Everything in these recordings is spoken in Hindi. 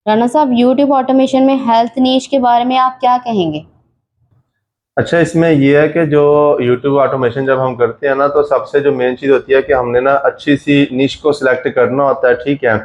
राना साहब, यूट्यूब ऑटोमेशन में हेल्थ नीश के बारे में आप क्या कहेंगे? अच्छा, इसमें ये है कि जो यूट्यूब ऑटोमेशन जब हम करते हैं ना, तो सबसे जो मेन चीज़ होती है कि हमने ना अच्छी सी निश को सिलेक्ट करना होता है, ठीक है।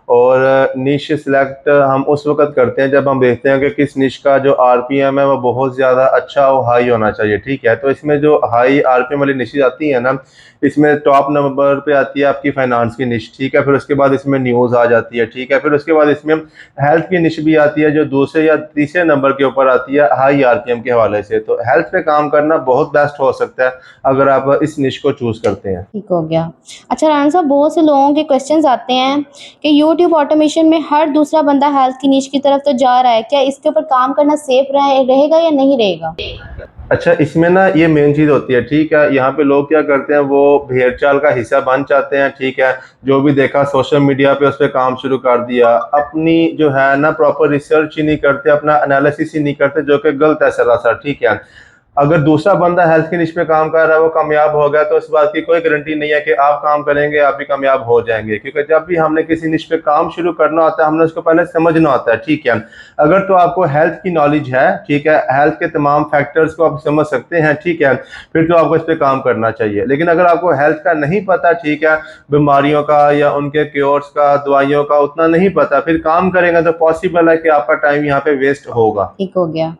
और निश सिलेक्ट हम उस वक्त करते हैं जब हम देखते हैं कि किस निश का जो आरपीएम है वो बहुत ज़्यादा अच्छा और हाई होना चाहिए, ठीक है। तो इसमें जो हाई आरपीएम वाली निशेज आती है ना, इसमें टॉप नंबर पे आती है आपकी फाइनेंस की निश, ठीक है। फिर उसके बाद इसमें न्यूज़ आ जाती है, ठीक है। फिर उसके बाद इसमें हेल्थ की निश भी आती है जो दूसरे या तीसरे नंबर के ऊपर आती है हाई आरपीएम के हवाले से। तो हेल्थ पे काम करना बहुत बेस्ट हो सकता है अगर आप इस निश को चूज करते हैं। ठीक हो गया। अच्छा राना साहब, बहुत से लोगों के क्वेश्चंस आते हैं कि यूट्यूब ऑटोमेशन में हर दूसरा बंदा हेल्थ की नीश की तरफ तो जा रहा है, क्या इसके ऊपर काम करना सेफ रहेगा या नहीं रहेगा? अच्छा, इसमें ना ये मेन चीज होती है, ठीक है। यहाँ पे लोग क्या करते हैं, वो भेड़ चाल का हिस्सा बन चाहते हैं, ठीक है। जो भी देखा सोशल मीडिया पे उस पर काम शुरू कर दिया, अपनी जो है ना प्रॉपर रिसर्च ही नहीं करते, अपना एनालिसिस ही नहीं करते, जो कि गलत है सरासर, ठीक है। अगर दूसरा बंदा हेल्थ की निश पे काम कर रहा है, वो कामयाब हो गया, तो इस बात की कोई गारंटी नहीं है कि आप काम करेंगे आप भी कामयाब हो जाएंगे, क्योंकि जब भी हमने किसी निश पे काम शुरू करना होता है हमने उसको पहले समझना होता है, ठीक है। अगर तो आपको हेल्थ की नॉलेज है, ठीक है, हेल्थ के तमाम फैक्टर्स को आप समझ सकते हैं, ठीक है, फिर तो आपको इस पे काम करना चाहिए। लेकिन अगर आपको हेल्थ का नहीं पता, ठीक है, बीमारियों का या उनके क्योर्स का, दवाइयों का उतना नहीं पता, फिर काम करेंगे तो पॉसिबल है कि आपका टाइम यहाँ पे वेस्ट होगा। ठीक हो गया।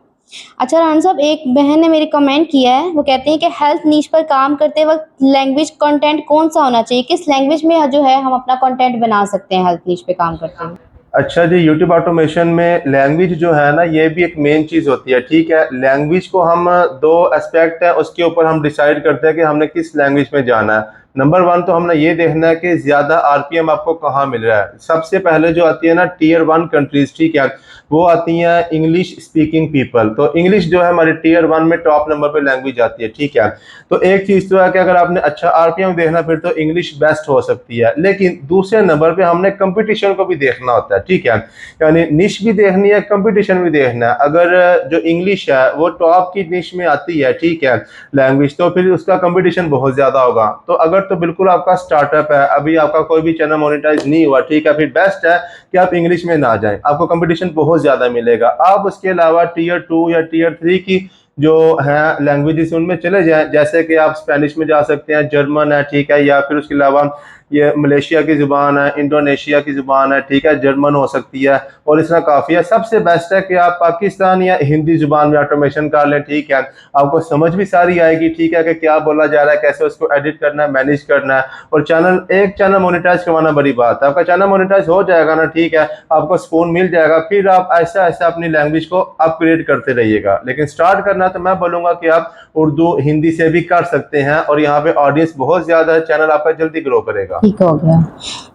अच्छा राना साहब, एक बहन ने मेरे कमेंट किया है, वो कहते हैं कि हेल्थ नीश पर काम करते वक्त लैंग्वेज कंटेंट कौन सा होना चाहिए, किस लैंग्वेज में जो है हम अपना कंटेंट बना सकते हैं हेल्थ नीश पे काम करते हुए? अच्छा जी, यूट्यूब ऑटोमेशन में लैंग्वेज जो है ना, ये भी एक मेन चीज़ होती है, ठीक है। लैंग्वेज को हम दो एस्पेक्ट है उसके ऊपर हम डिसाइड करते हैं कि हमने किस लैंग्वेज में जाना है। नंबर वन तो हमने ये देखना है कि ज़्यादा आरपीएम आपको कहाँ मिल रहा है। सबसे पहले जो आती है ना टीयर वन कंट्रीज, ठीक है, वो आती हैं इंग्लिश स्पीकिंग पीपल। तो इंग्लिश जो है हमारी टीयर वन में टॉप नंबर पे लैंग्वेज आती है, ठीक है। तो एक चीज़ तो है कि अगर आपने अच्छा आरपीएम देखना फिर तो इंग्लिश बेस्ट हो सकती है, लेकिन दूसरे नंबर पे हमने कंपटीशन को भी देखना होता है, ठीक है। यानी निश भी देखनी है, कंपटीशन भी देखना है। अगर जो इंग्लिश है वो टॉप की निश में आती है, ठीक है, लैंग्वेज, तो फिर उसका कंपटीशन बहुत ज़्यादा होगा। तो अगर तो बिल्कुल आपका स्टार्टअप है, अभी आपका कोई भी चैनल मोनेटाइज नहीं हुआ, ठीक है, फिर बेस्ट है कि आप इंग्लिश में ना जाएं, आपको कंपटीशन बहुत ज़्यादा मिलेगा। आप उसके अलावा टीयर टू या टीयर थ्री की जो है लैंग्वेजेस उनमें चले जाएं, जैसे कि आप स्पेनिश में जा सकते हैं, जर्मन है, ठीक है, या फिर उसके अलावा ये मलेशिया की ज़ुबान है, इंडोनेशिया की ज़ुबान है, ठीक है, जर्मन हो सकती है। और इसमें काफ़ी है। सबसे बेस्ट है कि आप पाकिस्तान या हिंदी ज़ुबान में ऑटोमेशन कर लें, ठीक है, आपको समझ भी सारी आएगी, ठीक है, कि क्या बोला जा रहा है, कैसे उसको एडिट करना है, मैनेज करना है। और एक चैनल मोनेटाइज करवाना बड़ी बात है। आपका चैनल मोनेटाइज हो जाएगा ना, ठीक है, आपको स्पून मिल जाएगा, फिर आप ऐसा ऐसा अपनी लैंग्वेज को अपग्रेड करते रहिएगा। लेकिन स्टार्ट करना तो मैं बोलूँगा कि आप उर्दू हिंदी से भी कर सकते हैं, और यहाँ पे ऑडियंस बहुत ज़्यादा है, चैनल आपका जल्दी ग्रो करेगा। ठीक हो गया।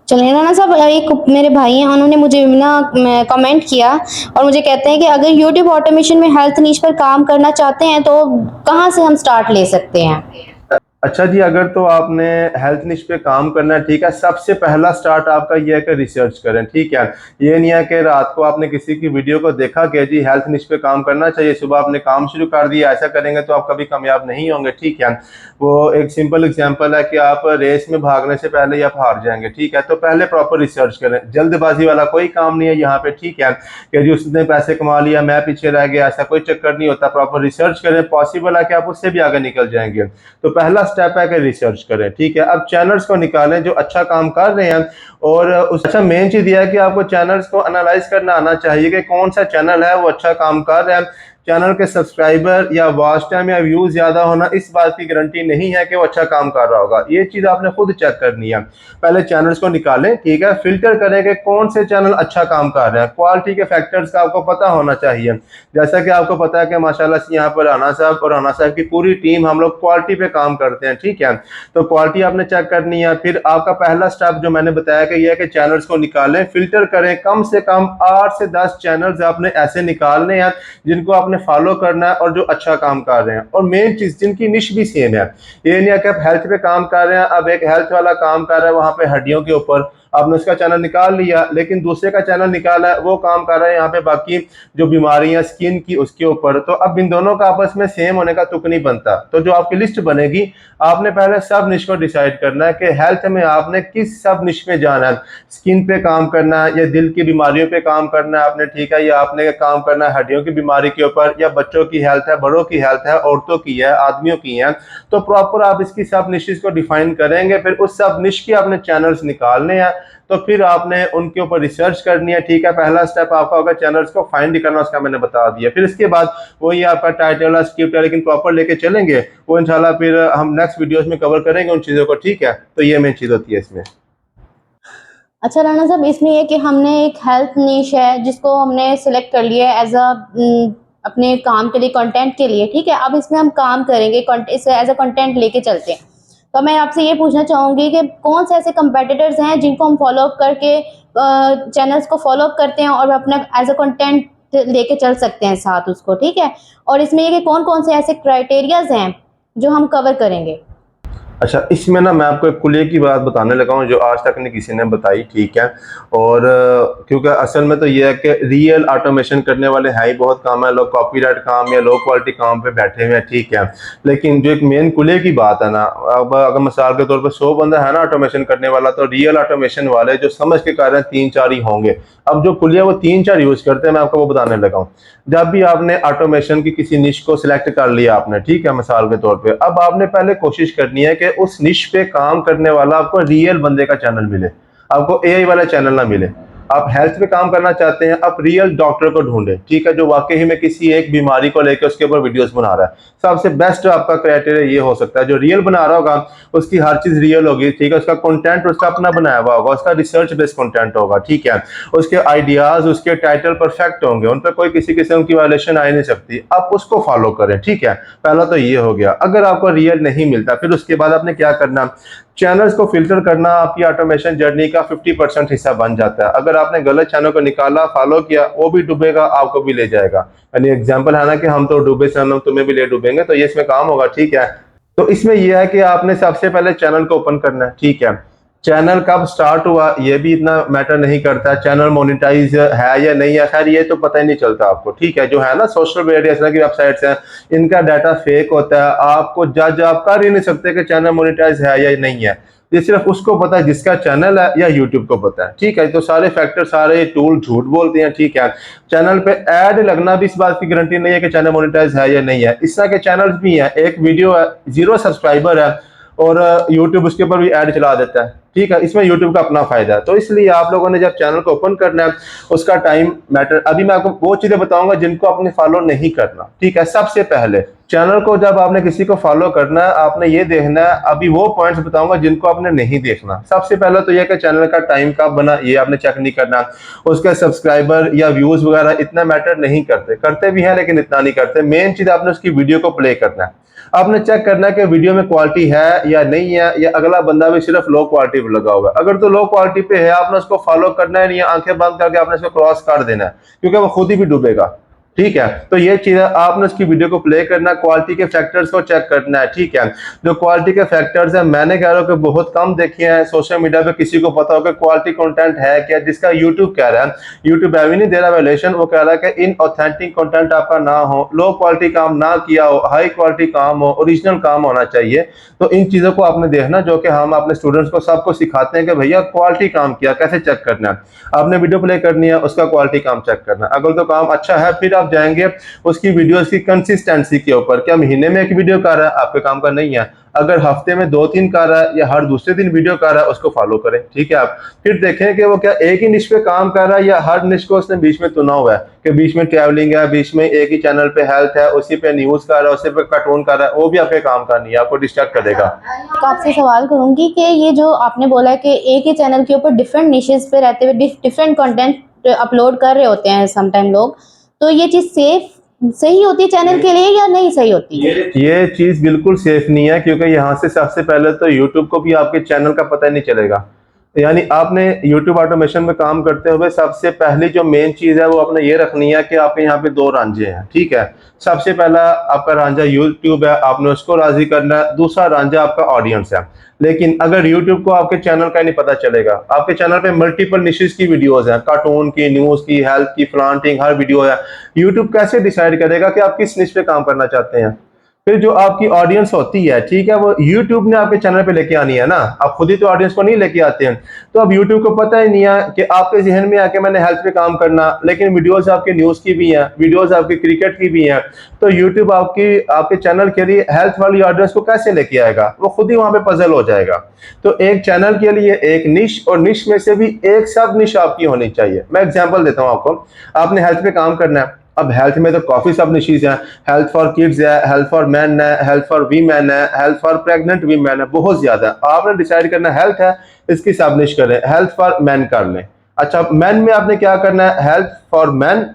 चलिए राना साहब, एक मेरे भाई हैं, उन्होंने मुझे ना कमेंट किया और मुझे कहते हैं कि अगर यूट्यूब ऑटोमेशन में हेल्थ नीश पर काम करना चाहते हैं तो कहाँ से हम स्टार्ट ले सकते हैं? अच्छा जी, अगर तो आपने हेल्थ निश पे काम करना है, ठीक है, सबसे पहला स्टार्ट आपका ये है कि रिसर्च करें, ठीक है। ये नहीं है कि रात को आपने किसी की वीडियो को देखा कि जी हेल्थ निश पे काम करना चाहिए, सुबह आपने काम शुरू कर दिया, ऐसा करेंगे तो आप कभी कामयाब नहीं होंगे, ठीक है। वो एक सिंपल एग्जांपल है कि आप रेस में भागने से पहले ही आप हार जाएंगे, ठीक है। तो पहले प्रॉपर रिसर्च करें, जल्दबाजी वाला कोई काम नहीं है यहाँ पे, ठीक है, कि जी उसने पैसे कमा लिया मैं पीछे रह गया, ऐसा कोई चक्कर नहीं होता। प्रॉपर रिसर्च करें, पॉसिबल है कि आप उससे भी आगे निकल जाएंगे। तो पहला स्टेप है कि रिसर्च करें, ठीक है। अब चैनल्स को निकालें जो अच्छा काम कर रहे हैं, और उस अच्छा मेन चीज़ यह है कि आपको चैनल्स को एनालाइज करना आना चाहिए कि कौन सा चैनल है वो अच्छा काम कर रहा है। चैनल के सब्सक्राइबर या वॉच टाइम या व्यूज ज़्यादा होना इस बात की गारंटी नहीं है कि वो अच्छा काम कर रहा होगा। ये चीज़ आपने खुद चेक करनी है। पहले चैनल्स को निकालें, ठीक है, फिल्टर करें कि कौन से चैनल अच्छा काम कर रहे हैं। क्वालिटी के फैक्टर्स का आपको पता होना चाहिए। जैसा कि आपको पता है कि माशाल्लाह से यहाँ पर राना साहब और राना साहब की पूरी टीम हम लोग क्वालिटी पे काम करते हैं, ठीक है। तो क्वालिटी आपने चेक करनी है। फिर आपका पहला स्टेप जो मैंने बताया कि यह है कि चैनल्स को निकालें, फिल्टर करें, कम से कम 8 से 10 चैनल्स आपने ऐसे निकालने हैं जिनको आपने फॉलो करना है और जो अच्छा काम कर रहे हैं, और मेन चीज़ जिनकी निश भी सेम है। ये नहीं है कि आप हेल्थ पे काम कर रहे हैं, अब एक हेल्थ वाला काम कर रहा है वहाँ पे हड्डियों के ऊपर, आपने उसका चैनल निकाल लिया, लेकिन दूसरे का चैनल निकाला है, वो काम कर रहा है यहाँ पे बाकी जो बीमारियां स्किन की उसके ऊपर। तो अब इन दोनों का आपस में सेम होने का तुक नहीं बनता। तो जो आपकी लिस्ट बनेगी, आपने पहले सब निश को डिसाइड करना है कि हेल्थ में आपने किस सब निश में जाना है। स्किन पे काम करना है या दिल की बीमारियों पे काम करना है आपने, ठीक है, या आपने काम करना है हड्डियों की बीमारी के ऊपर, या बच्चों की हेल्थ है, बड़ों की हेल्थ है, औरतों की है, आदमियों की है। तो प्रॉपर आप इसकी सब निशेस को डिफाइन करेंगे, फिर उस सब निश के आपने चैनल्स निकालने हैं। तो फिर आपने उनके ऊपर रिसर्च करनी है, ठीक है। पहला स्टेप आपका होगा चैनल्स को फाइंड करना, उसका मैंने बता दिया। फिर इसके बाद वही आपका टाइटल है, स्क्रिप्ट है, लेकिन प्रॉपर लेके चलेंगे वो इंशाल्लाह फिर हम नेक्स्ट वीडियोस में कवर करेंगे उन चीज़ों को, ठीक है। तो ये मेन चीज़ होती है इसमें। अच्छा राना साहब, इसमें ये कि हमने एक हेल्थ निश है जिसको हमने सिलेक्ट कर लिया है एज अ अपने काम के लिए, कंटेंट के लिए, ठीक है। अब इसमें हम काम करेंगे, इसे एज अ कंटेंट लेके चलते हैं। तो मैं आपसे ये पूछना चाहूँगी कि कौन से ऐसे कंपेटिटर्स हैं जिनको हम फॉलो अप करके चैनल्स को फॉलो अप करते हैं और अपना एज अ कंटेंट लेके चल सकते हैं साथ उसको, ठीक है। और इसमें ये कि कौन कौन से ऐसे क्राइटेरियाज हैं जो हम कवर करेंगे। अच्छा, इसमें ना मैं आपको एक कुलिये की बात बताने लगा हूँ जो आज तक नहीं किसी ने बताई, ठीक है। और क्योंकि असल में तो ये है कि रियल ऑटोमेशन करने वाले हैं ही बहुत काम है, लोग कॉपीराइट काम या लो क्वालिटी काम पे बैठे हुए हैं, ठीक है। लेकिन जो एक मेन कुलिये की बात है ना, अब अगर मिसाल के तौर पर 100 बंदा है ना ऑटोमेशन करने वाला, तो रियल ऑटोमेशन वाले जो समझ के कारण 3-4 ही होंगे। अब जो कुलिया वो 3-4 यूज करते हैं, मैं आपको वो बताने लगा हूँ। जब भी आपने ऑटोमेशन की किसी निश को सिलेक्ट कर लिया आपने, ठीक है, मिसाल के तौर पे, अब आपने पहले कोशिश करनी है कि उस निश पे काम करने वाला आपको रियल बंदे का चैनल मिले, आपको एआई वाला चैनल ना मिले। आप हेल्थ पे काम करना चाहते हैं, आप रियल डॉक्टर को ढूंढे, ठीक है, जो वाकई में किसी एक बीमारी को लेकर उसके ऊपर वीडियोस बना रहा है। सबसे बेस्ट आपका क्राइटेरिया ये हो सकता है, जो रियल बना रहा होगा उसकी हर चीज रियल होगी, ठीक है, उसका कंटेंट उसका अपना बनाया हुआ होगा, उसका रिसर्च बेस्ड कंटेंट होगा, ठीक है, उसके आइडियाज उसके टाइटल परफेक्ट होंगे, उन पर कोई किसी किस्म की वायलेशन आ ही नहीं सकती। आप उसको फॉलो करें, ठीक है। पहला तो ये हो गया। अगर आपको रियल नहीं मिलता, फिर उसके बाद आपने क्या करना, चैनल्स को फिल्टर करना आपकी ऑटोमेशन जर्नी का 50% हिस्सा बन जाता है। अगर आपने गलत चैनल को निकाला, फॉलो किया, वो भी डूबेगा, आपको भी ले जाएगा। यानी एग्जांपल है ना कि हम तो डूबे से हम तुम्हें भी ले डूबेंगे, तो ये इसमें काम होगा, ठीक है। तो इसमें यह है कि आपने सबसे पहले चैनल को ओपन करना है, ठीक है। चैनल कब स्टार्ट हुआ ये भी इतना मैटर नहीं करता, चैनल मोनेटाइज है या नहीं है, खैर ये तो पता ही नहीं चलता आपको, ठीक है। जो है ना सोशल मीडिया इस तरह की वेबसाइट्स हैं, इनका डाटा फेक होता है, आपको जज आप कर ही नहीं सकते कि चैनल मोनेटाइज है या नहीं है। ये सिर्फ उसको पता है जिसका चैनल है या यूट्यूब को पता है, ठीक है। तो सारे फैक्टर, सारे टूल झूठ बोलते हैं, ठीक है। चैनल पे ऐड लगना भी इस बात की गारंटी नहीं है कि चैनल मोनेटाइज है या नहीं है। इस तरह के चैनल्स भी हैं, एक वीडियो है, 0 सब्सक्राइबर है और यूट्यूब उसके ऊपर भी ऐड चला देता है, ठीक है। इसमें यूट्यूब का अपना फायदा है। तो इसलिए आप लोगों ने जब चैनल को ओपन करना है, उसका टाइम मैटर। अभी मैं आपको वो चीजें बताऊंगा जिनको आपने फॉलो नहीं करना, ठीक है। सबसे पहले चैनल को जब आपने किसी को फॉलो करना है, आपने ये देखना है, अभी वो पॉइंट्स बताऊंगा जिनको आपने नहीं देखना। सबसे पहले तो यह कि चैनल का टाइम कब बना, ये आपने चेक नहीं करना। उसके सब्सक्राइबर या व्यूज वगैरह इतना मैटर नहीं करते, करते भी हैं लेकिन इतना नहीं करते। मेन चीज आपने उसकी वीडियो को प्ले करना है। आपने चेक करना है कि वीडियो में क्वालिटी है या नहीं है, या अगला बंदा भी सिर्फ लो क्वालिटी पे लगा हुआ है। अगर तो लो क्वालिटी पे है, आपने उसको फॉलो करना है नहीं, आंखें बंद करके आपने इसको क्रॉस कर देना है, क्योंकि वो खुद ही भी डूबेगा, ठीक है। तो ये चीज है, आपने उसकी वीडियो को प्ले करना, क्वालिटी के फैक्टर्स को चेक करना है, ठीक है। जो क्वालिटी के फैक्टर्स हैं, मैंने कह रहा हूं कि बहुत कम देखे हैं सोशल मीडिया पे, किसी को पता होगा क्वालिटी कंटेंट है क्या, जिसका यूट्यूब कह रहा है, यूट्यूब भी नहीं दे रहा वैल्यूएशन, वो कह रहा है कि इन ऑथेंटिक कंटेंट आपका ना हो, लो क्वालिटी काम ना किया हो, हाई क्वालिटी काम हो, ओरिजिनल काम होना चाहिए। तो इन चीजों को आपने देखना, जो कि हम अपने स्टूडेंट्स को सबको सिखाते हैं कि भैया क्वालिटी काम किया कैसे चेक करना है। आपने वीडियो प्ले करनी है, उसका क्वालिटी काम चेक करना है। अगर तो काम अच्छा है, फिर आप जाएंगे उसकी वीडियोस की कंसिस्टेंसी के ऊपर, क्या महीने में एक वीडियो कर रहा है, आपके काम का नहीं है। अगर हफ्ते में 2-3 कर रहा है या हर दूसरे दिन वीडियो कर रहा है, उसको फॉलो करें, ठीक है। आप फिर देखें कि वो क्या एक ही निश पे काम कर रहा है या हर निश को उसने बीच में चुना हुआ है, कि बीच में ट्रैवलिंग है, बीच में एक ही चैनल पे हेल्थ है, उसी पे न्यूज कर रहा है, उसी पे कार्टून कर रहा है, वो भी आपके काम का नहीं है, आपको डिस्ट्रैक्ट करेगा। तो आपसे सवाल करूंगी कि ये जो आपने बोला है कि एक ही चैनल के ऊपर डिफरेंट निशेस पे रहते हुए डिफरेंट कंटेंट अपलोड कर रहे होते हैं समटाइम लोग, तो ये चीज सेफ सही होती है चैनल के लिए या नहीं सही होती है? ये चीज बिल्कुल सेफ नहीं है, क्योंकि यहाँ से सबसे पहले तो यूट्यूब को भी आपके चैनल का पता नहीं चलेगा। यानी आपने YouTube ऑटोमेशन में काम करते हुए सबसे पहली जो मेन चीज़ है वो आपने ये रखनी है कि आपके यहाँ पे दो रांझे हैं, ठीक है। सबसे पहला आपका रांझा YouTube है, आपने उसको राज़ी करना है। दूसरा रांझा आपका ऑडियंस है। लेकिन अगर YouTube को आपके चैनल का नहीं पता चलेगा, आपके चैनल पे मल्टीपल निशेस की वीडियोस हैं, कार्टून की, न्यूज़ की, हेल्थ की, फ्लांटिंग, हर वीडियो है। YouTube कैसे डिसाइड करेगा कि आप किस निश पे काम करना चाहते हैं? फिर जो आपकी ऑडियंस होती है, ठीक है, वो YouTube ने आपके चैनल पे लेके आनी है ना, आप खुद ही तो ऑडियंस को नहीं लेके आते हैं। तो अब YouTube को पता ही नहीं है कि आपके जहन में आके मैंने हेल्थ पे काम करना, लेकिन वीडियोस आपके न्यूज़ की भी हैं, वीडियोस आपके क्रिकेट की भी हैं। तो YouTube आपके चैनल के लिए हेल्थ वाली ऑडियंस को कैसे लेके आएगा? वो खुद ही वहाँ पे पजल हो जाएगा। तो एक चैनल के लिए एक निश, और निश में से भी एक सब निश आपकी होनी चाहिए। मैं एग्जाम्पल देता हूँ आपको। आपने हेल्थ पे काम करना है, अब हेल्थ में तो काफी सब निशीज हैं। हेल्थ फॉर किड्स है, हेल्थ फॉर मैन है, हेल्थ फॉर वीमेन है, हेल्थ फॉर प्रेग्नेंट वीमेन है, बहुत ज्यादा है। आपने डिसाइड करना हेल्थ है, इसकी सब निश करें, हेल्थ फॉर मैन कर लें। अच्छा, मैन में आपने क्या करना है? Health for man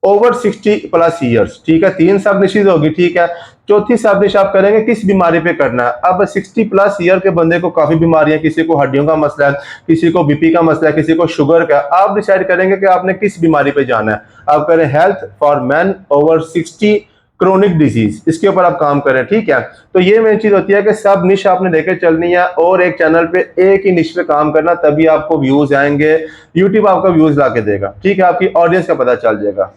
over 60+ years, ठीक है, तीन सब निशीज होगी, ठीक है। चौथी सब निश आप करेंगे किस बीमारी पे करना है। अब 60+ ईयर के बंदे को काफी बीमारियां, किसी को हड्डियों का मसला है, किसी को बीपी का मसला है, किसी को शुगर का। आप डिसाइड करेंगे कि आपने किस बीमारी पे जाना है। आप करें health for man over 60 chronic disease, इसके ऊपर आप काम करें, ठीक है। तो ये मेन चीज होती है कि सब निश आपने लेकर चलनी है और एक चैनल पे एक ही निश पे काम करना, तभी आपको व्यूज आएंगे, यूट्यूब आपका व्यूज ला के देगा, ठीक है, आपकी ऑडियंस का पता चल जाएगा।